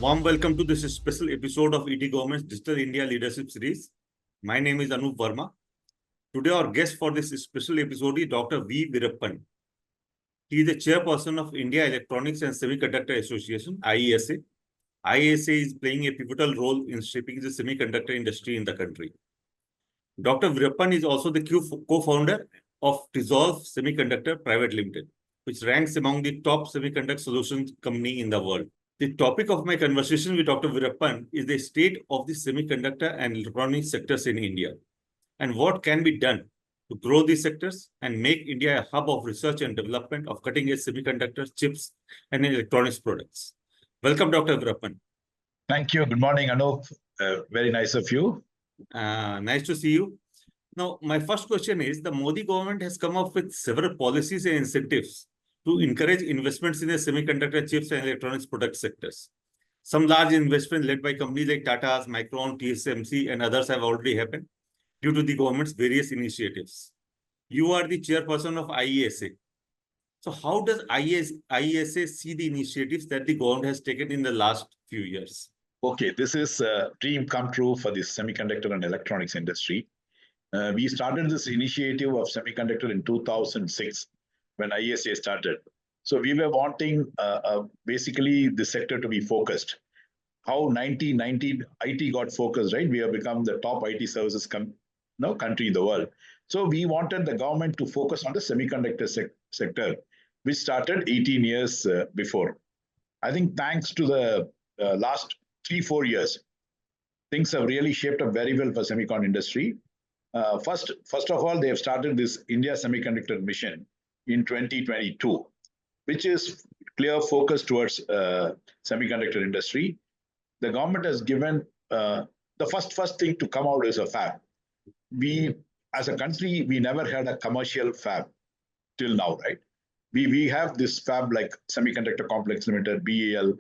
Warm welcome to this special episode of ET Government's Digital India Leadership Series. My name is Anup Verma. Today, our guest for this special episode is Dr. V. Veerappan. He is the chairperson of India Electronics and Semiconductor Association, IESA. IESA is playing a pivotal role in shaping the semiconductor industry in the country. Dr. Veerappan is also the co-founder of Resolve Semiconductor Private Limited, which ranks among the top semiconductor solutions company in the world. The topic of my conversation with Dr. Veerappan is the state of the semiconductor and electronic sectors in India and what can be done to grow these sectors and make India a hub of research and development of cutting-edge semiconductor chips and electronics products. Welcome, Dr. Veerappan. Thank you. Good morning, Anup. Very nice of you. Nice to see you. Now, my first question is, the Modi government has come up with several policies and incentives to encourage investments in the semiconductor chips and electronics product sectors. Some large investments led by companies like Tata's, Micron, TSMC, and others have already happened due to the government's various initiatives. You are the chairperson of IESA. So how does IESA see the initiatives that the government has taken in the last few years? Okay, this is a dream come true for the semiconductor and electronics industry. We started this initiative of semiconductor in 2006 when IESA started. So we were wanting basically the sector to be focused. How 1990 IT got focused, right? We have become the top IT services country in the world. So we wanted the government to focus on the semiconductor sector, which started 18 years before. I think thanks to the last 3-4 years, things have really shaped up very well for semicon industry. First of all, they have started this India Semiconductor Mission in 2022, which is clear focus towards semiconductor industry. The government has given the first thing to come out is a fab. We, as a country, we never had a commercial fab till now, right? We have this fab like Semiconductor Complex Limited, BAL,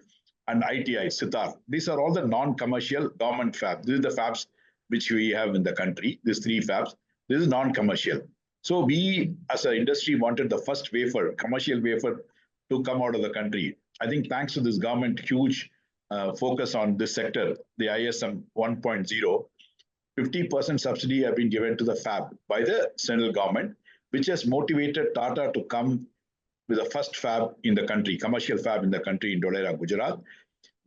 and ITI, Sitar. These are all the non-commercial government fabs. These are the fabs which we have in the country, these 3 fabs. This is non-commercial. So we, as an industry, wanted the first wafer, commercial wafer, to come out of the country. I think thanks to this government huge focus on this sector, the ISM 1.0, 50% subsidy have been given to the fab by the central government, which has motivated Tata to come with the first fab in the country, commercial fab in the country in Dholera, Gujarat.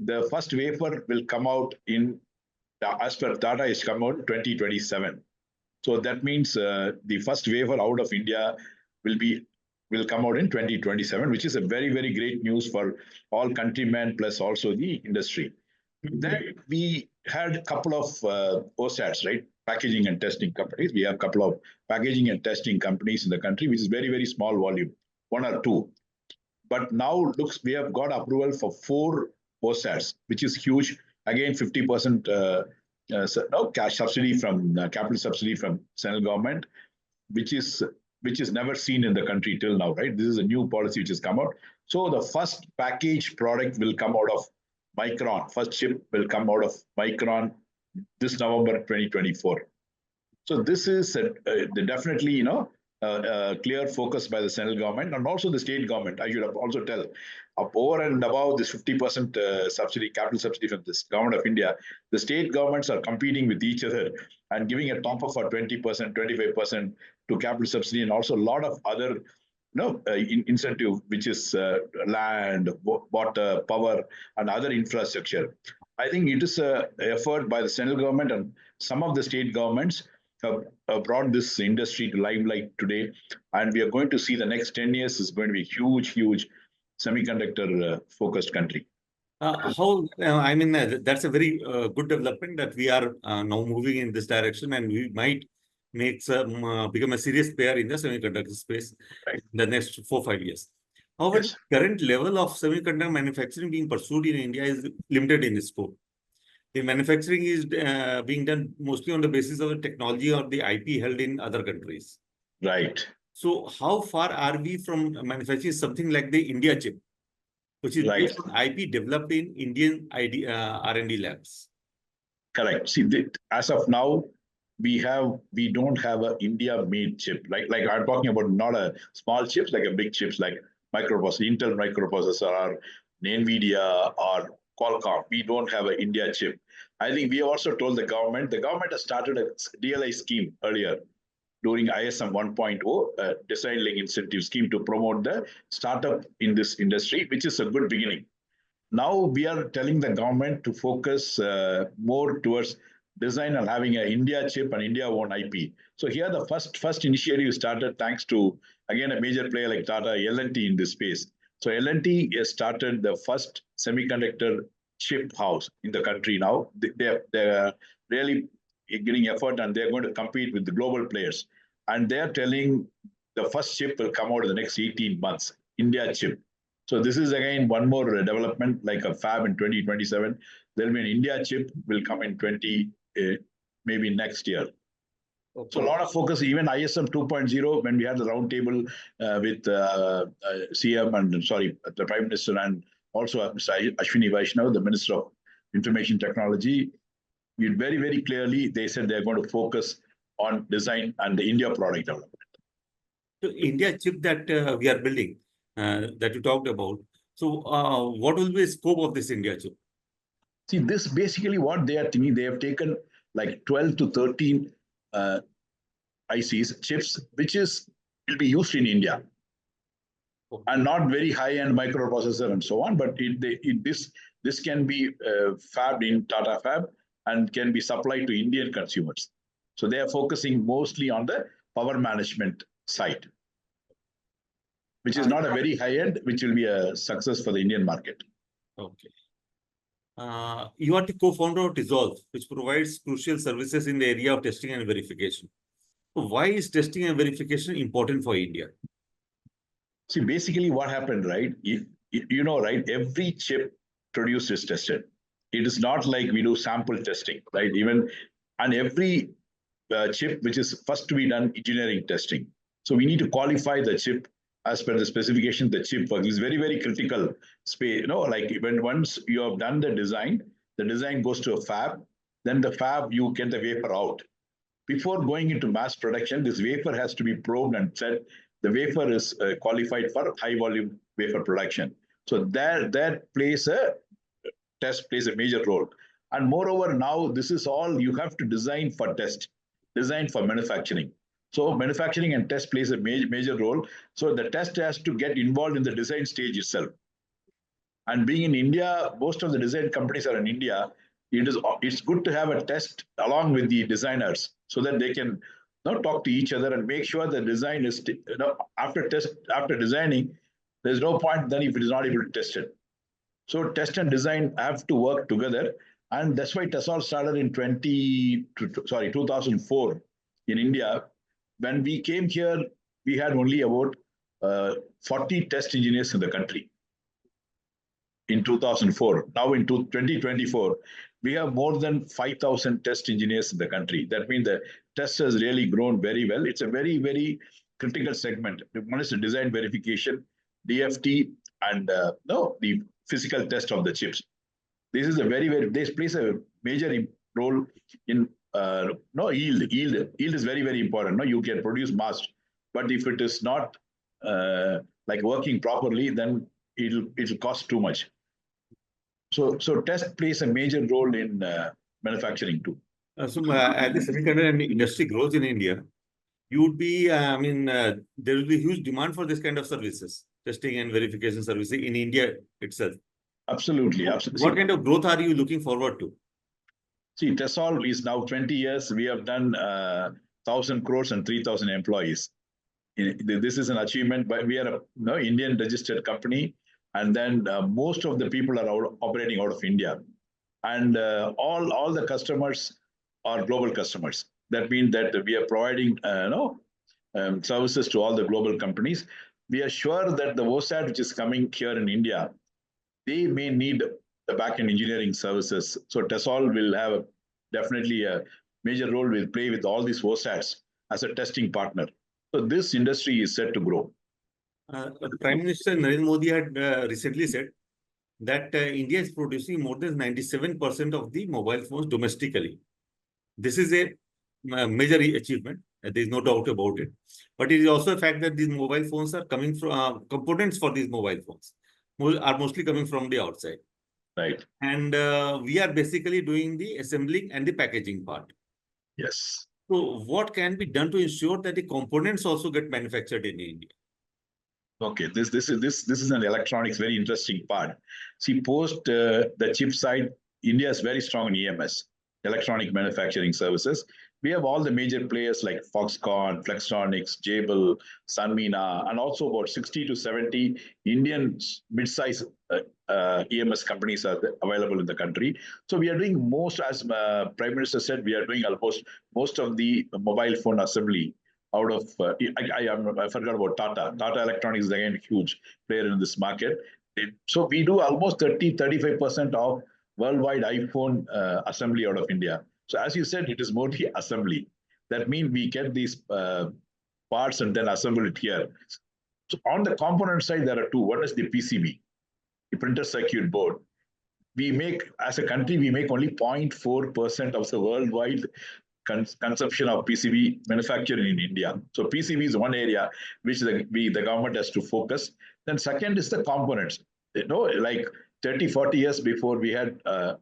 The first wafer will come out in, as per Tata, is come out in 2027. So that means the first wafer out of India will come out in 2027, which is a very, very great news for all countrymen plus also the industry. Then we had a couple of OSATs, right? Packaging and testing companies. We have a couple of packaging and testing companies in the country, which is very, very small volume, 1 or 2. But now we have got approval for 4 OSATs, which is huge. Again, 50% cash subsidy from capital subsidy from central government, which is never seen in the country till now, right? This is a new policy which has come out. So the first packaged product will come out of Micron. First chip will come out of Micron this November 2024. So this is definitely, clear focus by the central government and also the state government. I should also tell, over and above this 50% subsidy, capital subsidy from this government of India, the state governments are competing with each other and giving a top of 20%, 25% to capital subsidy, and also a lot of other incentive, which is land, water, power, and other infrastructure. I think it is an effort by the central government, and some of the state governments have brought this industry to limelight today. And we are going to see the next 10 years is going to be huge semiconductor focused country. That's a very good development that we are now moving in this direction, and we might become a serious player in the semiconductor space in the next 4-5 years. However, yes, the current level of semiconductor manufacturing being pursued in India is limited in scope. The manufacturing is being done mostly on the basis of the technology or the IP held in other countries. Right. So how far are we from manufacturing something like the India chip, which is based on IP developed in Indian R&D labs? Correct. See, as of now, we don't have an India-made chip. Like I'm talking about not a small chips, like a big chips like microprocessor, Intel microprocessor, or NVIDIA, or Qualcomm. We don't have an India chip. I think we also told the government has started a DLI scheme earlier during ISM 1.0, design link incentive scheme to promote the startup in this industry, which is a good beginning. Now we are telling the government to focus more towards design and having an India chip and India own IP. So here the first initiative started thanks to, again, a major player like Tata, L&T in this space. So L&T has started the first semiconductor chip house in the country now. They're really getting effort and they're going to compete with the global players. And they're telling the first chip will come out in the next 18 months, India chip. So this is again one more development, like a fab in 2027. There'll be an India chip will come in maybe next year. Okay. So a lot of focus, even ISM 2.0, when we had the roundtable with CM and the Prime Minister and also Mr. Ashwini Vaishnav, the Minister of Information Technology, very, very clearly, they said they're going to focus on design and the India product development. So India chip that we are building, that you talked about. So what will be the scope of this India chip? See, this basically what they are thinking, they have taken like 12 to 13 ICs, chips, which will be used in India. Okay. And not very high-end microprocessor and so on, but this can be fabbed in Tata Fab and can be supplied to Indian consumers. So they are focusing mostly on the power management side, which is not a very high-end, which will be a success for the Indian market. Okay. You are the co-founder of Tizolve, which provides crucial services in the area of testing and verification. So why is testing and verification important for India? See, basically what happened, right? You know, right? Every chip produced is tested. It is not like we do sample testing, right? And every chip which is first to be done engineering testing. So we need to qualify the chip as per the specification. The chip work is very, very critical space. You know, like once you have done the design goes to a fab. Then the fab, you get the wafer out. Before going into mass production, this wafer has to be probed and said the wafer is qualified for high volume wafer production. So that test plays a major role. And moreover, now this is all you have to design for test, design for manufacturing. So manufacturing and test plays a major role. So the test has to get involved in the design stage itself. And being in India, most of the design companies are in India. It's good to have a test along with the designers so that they can talk to each other and make sure the design is, after designing, there's no point then if it is not able to test it. So test and design have to work together. And that's why TESOL started in 2004 in India. When we came here, we had only about 40 test engineers in the country in 2004. Now in 2024, we have more than 5,000 test engineers in the country. That means the test has really grown very well. It's a very, very critical segment. One is the design verification, DFT, and the physical test of the chips. This is this plays a major role in yield. Yield is very, very important. No, you can produce mass, but if it is not like working properly, then it'll cost too much. So test plays a major role in manufacturing too. As the semiconductor industry grows in India, you would be, there will be huge demand for this kind of services, testing and verification services in India itself. Absolutely. What kind of growth are you looking forward to? See, TESOL is now 20 years. We have done 1,000 crores and 3,000 employees. This is an achievement, but we are a Indian registered company. And then most of the people are operating out of India. And all the customers are global customers. That means that we are providing services to all the global companies. We are sure that the OSAT, which is coming here in India, they may need the back-end engineering services. So TESOL will have definitely a major role will play with all these OSATs as a testing partner. So this industry is set to grow. Prime Minister Narendra Modi had recently said that India is producing more than 97% of the mobile phones domestically. This is a major achievement. There is no doubt about it. But it is also a fact that these mobile phones are coming from components for these mobile phones are mostly coming from the outside. Right. And we are basically doing the assembling and the packaging part. Yes. So what can be done to ensure that the components also get manufactured in India? Okay, this is an electronics very interesting part. See, post the chip side, India is very strong in EMS, electronic manufacturing services. We have all the major players like Foxconn, Flextronics, Jabil, Sanmina, and also about 60 to 70 Indian mid-size EMS companies are available in the country. So we are doing most, as Prime Minister said, we are doing almost most of the mobile phone assembly out of, I forgot about Tata. Tata Electronics is again a huge player in this market. So we do almost 35% of worldwide iPhone assembly out of India. So as you said, it is mostly assembly. That means we get these parts and then assemble it here. So on the component side, there are two. One is the PCB, the printed circuit board. We make, as a country, we make only 0.4% of the worldwide consumption of PCB manufacturing in India. So PCB is one area which the government has to focus. Then second is the components. Like 30, 40 years before, we had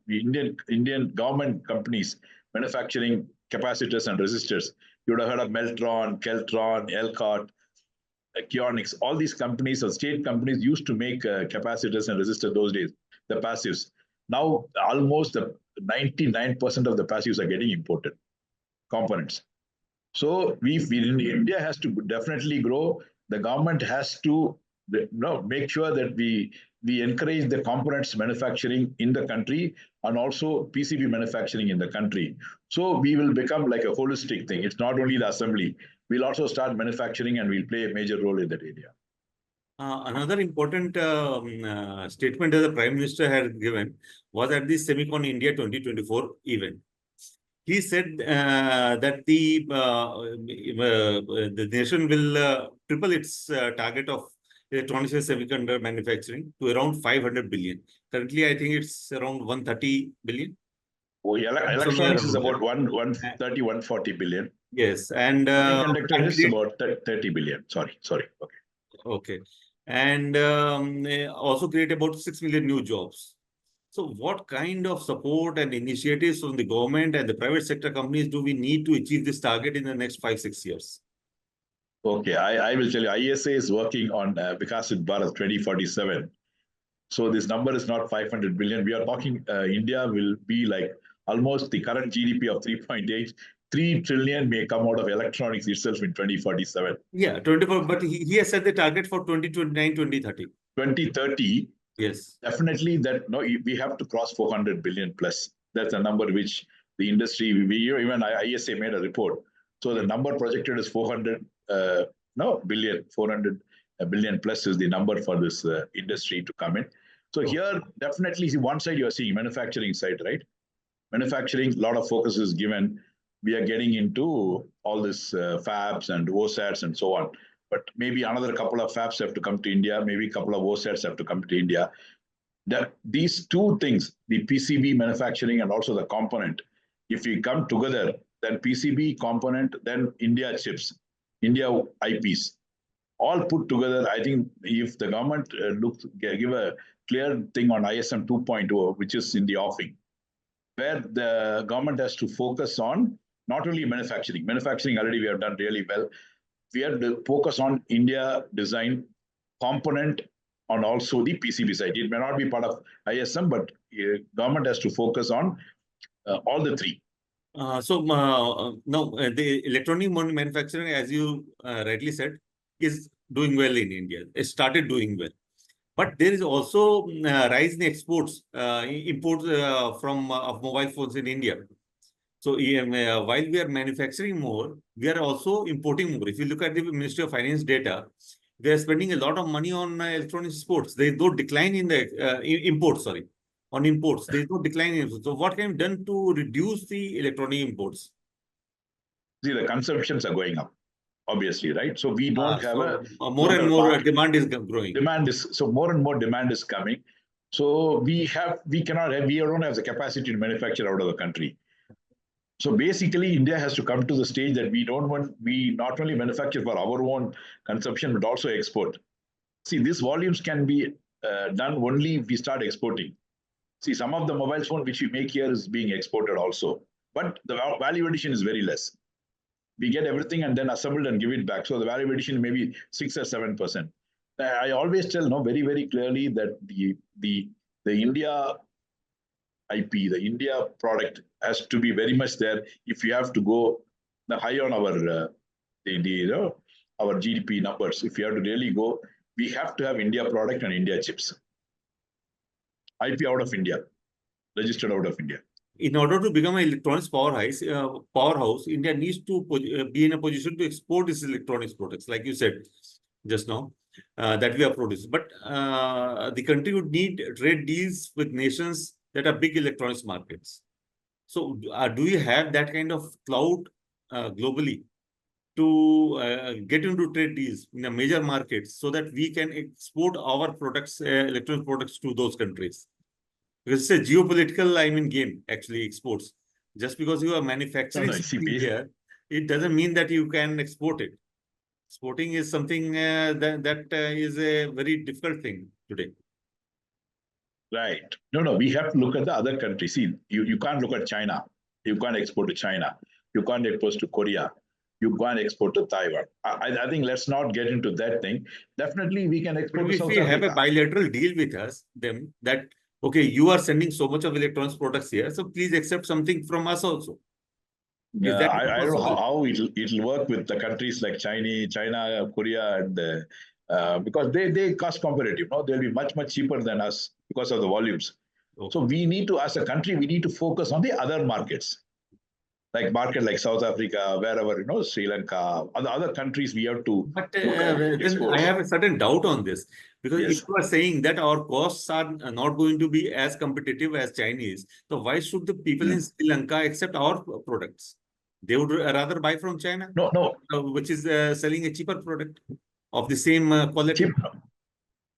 Indian government companies manufacturing capacitors and resistors. You would have heard of Meltron, Keltron, Elcott, Kionix. All these companies or state companies used to make capacitors and resistors those days, the passives. Now, almost 99% of the passives are getting imported components. So India has to definitely grow. The government has to make sure that we encourage the components manufacturing in the country and also PCB manufacturing in the country. So we will become like a holistic thing. It's not only the assembly. We'll also start manufacturing and we'll play a major role in that area. Another important statement that the Prime Minister had given was at the Semicon India 2024 event. He said that the nation will triple its target of electronics and semiconductor manufacturing to around 500 billion. Currently, I think it's around 130 billion. Oh, yeah, electronics is about 130, 140 billion. Yes, and semiconductor is about 30 billion. Sorry. Okay. Okay. And also create about 6 million new jobs. So what kind of support and initiatives from the government and the private sector companies do we need to achieve this target in the next 5-6 years? Okay, I will tell you, ISA is working on Viksit Bharat 2047. So this number is not 500 billion. We are talking India will be like almost the current GDP of 3.8. 3 trillion may come out of electronics itself in 2047. Yeah, 24, but he has set the target for 2029, 2030. 2030, yes. Definitely that we have to cross 400 billion plus. That's a number which the industry, even ISA made a report. So the number projected is 400 billion. 400 billion plus is the number for this industry to come in. So here, definitely, one side you are seeing manufacturing side, right? Manufacturing, a lot of focus is given. We are getting into all this fabs and OSATs and so on. But maybe another couple of fabs have to come to India. Maybe a couple of OSATs have to come to India. These two things, the PCB manufacturing and also the component, if we come together, then PCB component, then India chips, India IPs, all put together. I think if the government give a clear thing on ISM 2.0, which is in the offing, where the government has to focus on not only manufacturing. Manufacturing already we have done really well. We have to focus on India design component and also the PCB side. It may not be part of ISM, but government has to focus on all the three. Now, the electronic manufacturing, as you rightly said, is doing well in India. It started doing well. But there is also rise in exports, imports from of mobile phones in India. So while we are manufacturing more, we are also importing more. If you look at the Ministry of Finance data, they are spending a lot of money on electronic exports. There is no decline in the imports, sorry. On imports, there is no decline in imports. So what can be done to reduce the electronic imports? See, the consumptions are going up, obviously, right? So we don't have more and more demand is growing. More and more demand is coming. So we don't have the capacity to manufacture out of the country. So basically, India has to come to the stage that we not only manufacture for our own consumption, but also export. See, these volumes can be done only if we start exporting. See, some of the mobile phone which we make here is being exported also, but the value addition is very less. We get everything and then assembled and give it back. So the value addition may be 6 or 7%. I always tell very, very clearly that the India IP, the India product has to be very much there if you have to go high on our our GDP numbers. If you have to really go, we have to have India product and India chips. IP out of India, registered out of India. In order to become an electronics powerhouse, India needs to be in a position to export its electronics products, like you said just now, that we are producing. But the country would need trade deals with nations that are big electronics markets. So do you have that kind of clout globally to get into trade deals in the major markets so that we can export our products, electronic products to those countries? Because it's a geopolitical, game, actually, exports. Just because you are manufacturing something here, it doesn't mean that you can export it. Exporting is something that is a very difficult thing today. Right. No, we have to look at the other countries. See, you can't look at China. You can't export to China. You can't export to Korea. You can't export to Taiwan. I think let's not get into that thing. Definitely, we can export to South Africa. If we have a bilateral deal with them that, okay, you are sending so much of electronics products here, so please accept something from us also. Yeah, I don't know how it'll work with the countries like China, Korea, and because they cost competitive. They'll be much cheaper than us because of the volumes. Okay. So we need to, as a country, we need to focus on the other markets, like South Africa, wherever, Sri Lanka, other countries we have to. But then I have a certain doubt on this, because if you are saying that our costs are not going to be as competitive as Chinese, so why should the people in Sri Lanka accept our products? They would rather buy from China, which is selling a cheaper product of the same quality.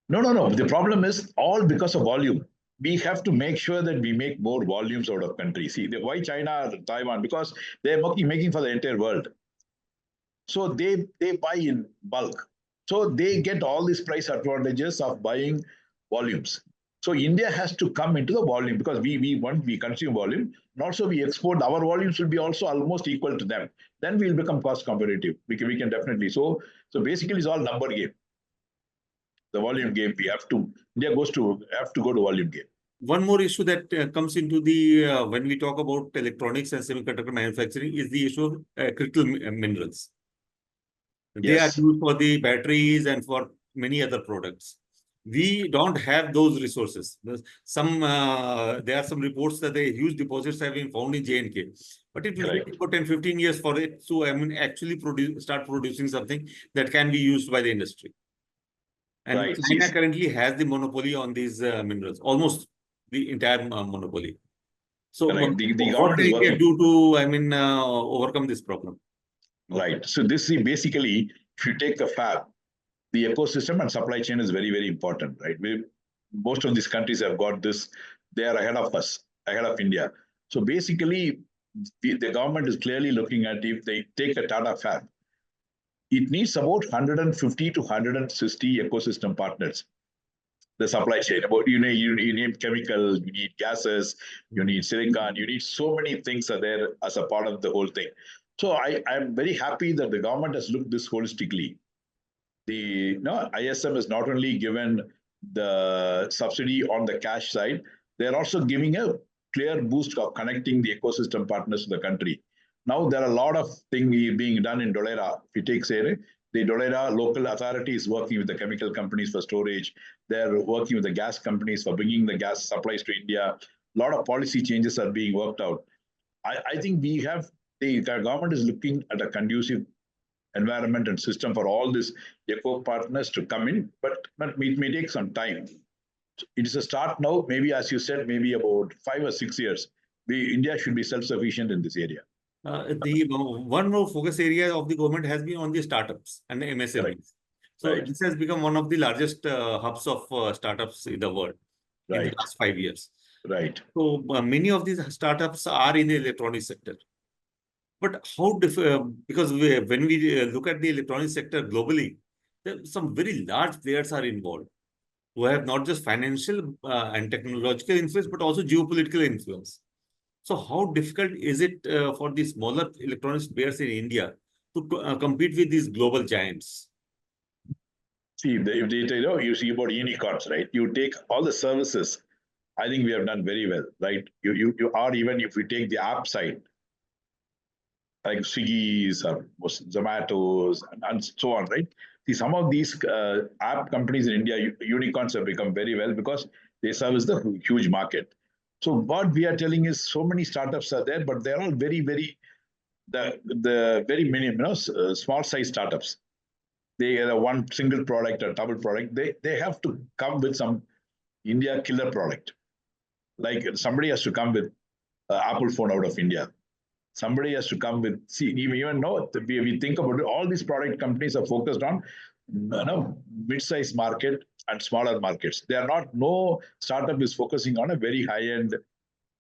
No. The problem is all because of volume. We have to make sure that we make more volumes out of countries. See, why China or Taiwan? Because they're making for the entire world. So they buy in bulk. So they get all these price advantages of buying volumes. So India has to come into the volume because we consume volume. And also we export, our volumes will be also almost equal to them. Then we'll become cost competitive. We can definitely. So basically it's all number game. The volume game, India have to go to volume game. One more issue that comes into the, when we talk about electronics and semiconductor manufacturing, is the issue of critical minerals. They are used for the batteries and for many other products. We don't have those resources. There are some reports that the huge deposits have been found in J&K. But it will take about 10-15 years for it to actually start producing something that can be used by the industry. And China currently has the monopoly on these minerals, almost the entire monopoly. So what can India do to, overcome this problem? Right. So this is basically, if you take the fab, the ecosystem and supply chain is very, very important, right? Most of these countries have got this. They are ahead of us, ahead of India. So basically, the government is clearly looking at, if they take a Tata fab, it needs about 150 to 160 ecosystem partners. The supply chain, you need chemicals, you need gases, you need silicon, you need so many things are there as a part of the whole thing. So I'm very happy that the government has looked this holistically. The ISM is not only given the subsidy on the cash side, they're also giving a clear boost of connecting the ecosystem partners to the country. Now there are a lot of things being done in Dholera. If you take, say, the Dholera local authority is working with the chemical companies for storage. They're working with the gas companies for bringing the gas supplies to India. A lot of policy changes are being worked out. I think the government is looking at a conducive environment and system for all these eco partners to come in, but it may take some time. It is a start now. Maybe, as you said, maybe about 5 or 6 years, India should be self-sufficient in this area. The one more focus area of the government has been on the startups and the MSMEs. So this has become one of the largest hubs of startups in the world in the last 5 years. Right. So many of these startups are in the electronics sector. But how because when we look at the electronics sector globally, some very large players are involved. who have not just financial and technological influence, but also geopolitical influence. So how difficult is it for the smaller electronics players in India to compete with these global giants? See, you see about unicorns, right? You take all the services. I think we have done very well, right? You are, even if we take the app side, like Swiggy's or Zomato's and so on, right? See, some of these app companies in India, unicorns have become very well because they service the huge market. So what we are telling is so many startups are there, but they're all very the very minimum, small size startups. They are one single product or double product. They have to come with some India killer product. Like somebody has to come with Apple phone out of India. Somebody has to come with, see, you even know, we think about it, all these product companies are focused on mid-sized market and smaller markets. They are not, no startup is focusing on a very high-end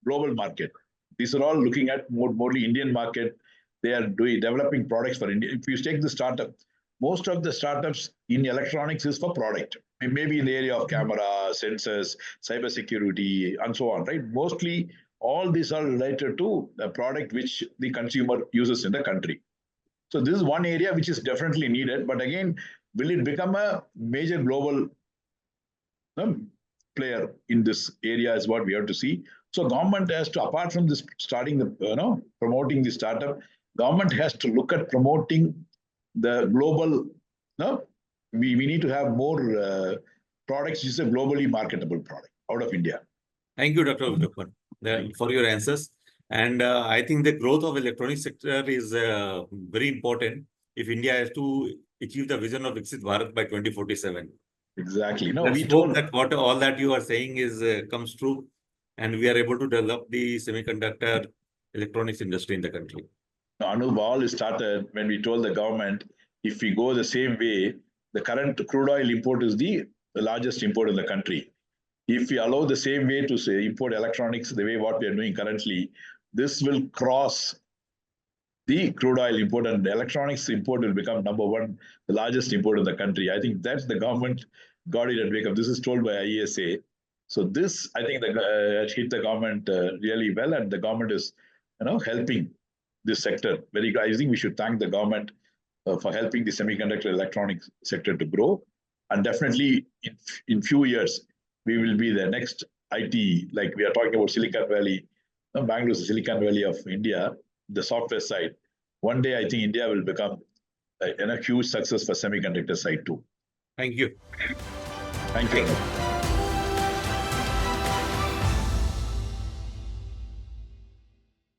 global market. These are all looking at mostly Indian market. They are developing products for India. If you take the startup, most of the startups in electronics is for product. Maybe in the area of camera, sensors, cybersecurity, and so on, right? Mostly all these are related to the product which the consumer uses in the country. So this is one area which is definitely needed. But again, will it become a major global player in this area is what we have to see. So government has to, apart from this starting the, promoting the startup, government has to look at promoting the global, we need to have more products which is a globally marketable product out of India. Thank you, Dr. Virappan, for your answers. And I think the growth of electronic sector is very important if India has to achieve the vision of Viksit Bharat by 2047. Exactly. No, Let's we hope told that what all that you are saying is comes true, and we are able to develop the semiconductor electronics industry in the country. Anup, all started when we told the government, if we go the same way, the current crude oil import is the largest import in the country. If we allow the same way to say import electronics the way what we are doing currently, this will cross the crude oil import, and the electronics import will become number one, the largest import in the country. I think that's the government got it at wake up. This is told by IESA. So this, I think, hit the government really well, and the government is, helping this sector very. I think we should thank the government for helping the semiconductor electronics sector to grow, and definitely in few years we will be the next IT. Like we are talking about Silicon Valley, Bangalore is the Silicon Valley of India, the software side. One day, I think India will become a huge success for semiconductor side too. Thank you. Thank you.